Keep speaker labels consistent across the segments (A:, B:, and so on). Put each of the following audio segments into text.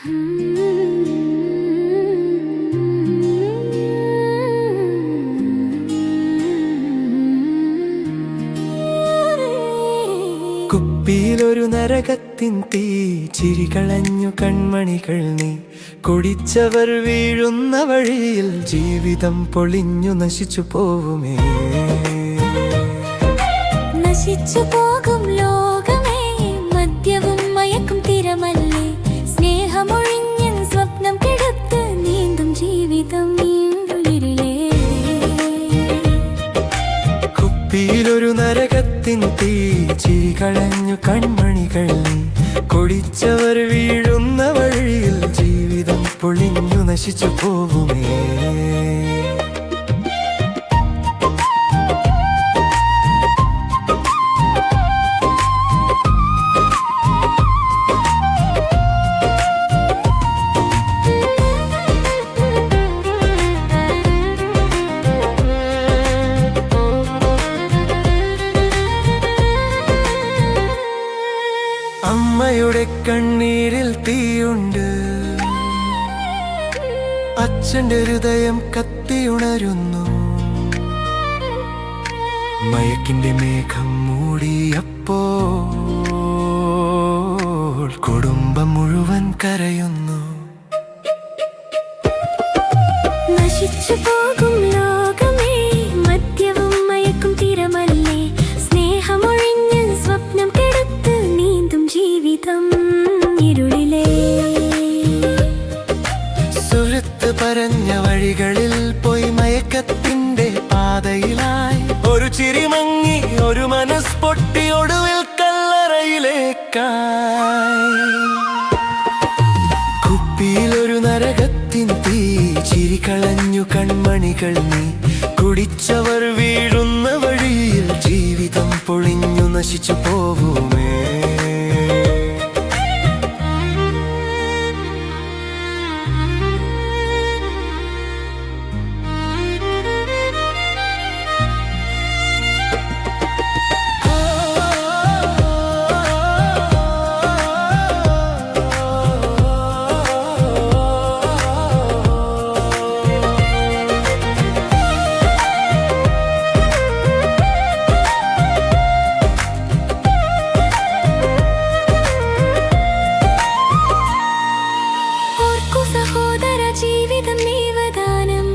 A: കുപ്പിയിലൊരു നരകത്തിൻ തീ ചിരികളഞ്ഞു കൺമണികൾ നീ കുടിച്ചവർ വീഴുന്ന വഴിയിൽ ജീവിതം പൊളിഞ്ഞു നശിച്ചു പോവുമേ.
B: നശിച്ചു പോകും ലോകമേ, മദ്യവും മയക്കും തിരമല്ലേ, സ്നേഹമൊഴിഞ്ഞ സ്വപ്നം കെടുത്ത് നീന്തും ജീവിതം ഇരുളിലേ.
A: കുപ്പിയിലൊരു നരകത്തിൻ തീ ചിരികളഞ്ഞു കൺമണികൾ നീ കുടിച്ചവർ വീഴുന്ന വഴിയിൽ ജീവിതം പൊളിഞ്ഞു നശിച്ചു പോവുമേ. അമ്മയുടെ കണ്ണീരിൽ തീയുണ്ട്, അച്ഛന്റെ ഹൃദയം കത്തിയുണരുന്നു. മയക്കിന്റെ മേഘം മൂടിയപ്പോൾ കുടുംബം മുഴുവൻ കരയുന്നു.
B: നശിച്ചു പോകും ലോകമേ, മദ്യവും മയക്കും തിരമല്ലേ, സ്നേഹമൊഴിഞ്ഞ സ്വപ്നം കെടുത്ത് നീന്തും ജീവിതം ഇരുളിലേ.
A: സുഹൃത്ത് പറഞ്ഞ വഴികളിൽ പോയി മയക്കത്തിന്റെ പാതയിലായി ഒരു ചിരിമങ്ങി ഒരു മനസ് പൊട്ടി ഒടുവിൽ കല്ലറയിലേക്കായി. കുപ്പിയിലൊരു നരകത്തിൻ തീ ചിരികളഞ്ഞു കൺമണികൾ നീ കുടിച്ചവർ വീഴുന്ന വഴിയിൽ ജീവിതം പൊളിഞ്ഞു നശിച്ചു പോവുമേ.
B: ജീവിതം നീവദാനം,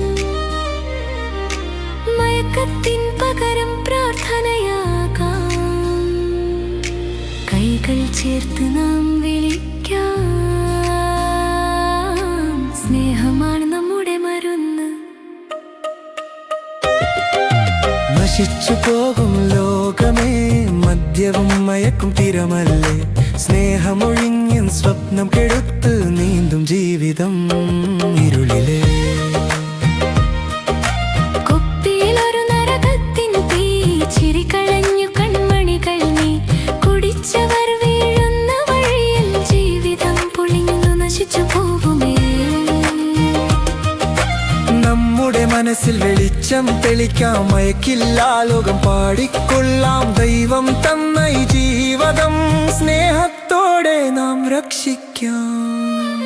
B: മയക്കത്തിൻ പകരം പ്രാർത്ഥനയാകാം. കൈകൾ ചേർത്ത് നാം വിളിക്കാം, സ്നേഹമാണ് നമ്മുടെ മരുന്ന്.
A: നശിച്ചു പോകും ലോകമേ, മദ്യവും മയക്കും തിരമല്ലേ, സ്നേഹമൊഴിഞ്ഞ സ്വപ്നം കെടുത്ത് നീന്തും ജീവിതം ഇരുളിലേ.
B: കുപ്പിയിലൊരു നരകത്തിൻ തീ ചിരികളഞ്ഞു കൺമണികൾ നീ കുടിച്ചവർ വീഴുന്ന വഴിയിൽ ജീവിതം പൊളിഞ്ഞു നശിച്ചു പോവുമേ.
A: നമ്മുടെ മനസ്സിൽ വെളിച്ചം തെളിക്കാം, മയക്കില്ലാ ലോകം പാടിക്കൊള്ളാം. ദൈവം തന്ന ഈ ജീവിതം സ്നേഹത്തോടെ നാം രക്ഷിക്കാം.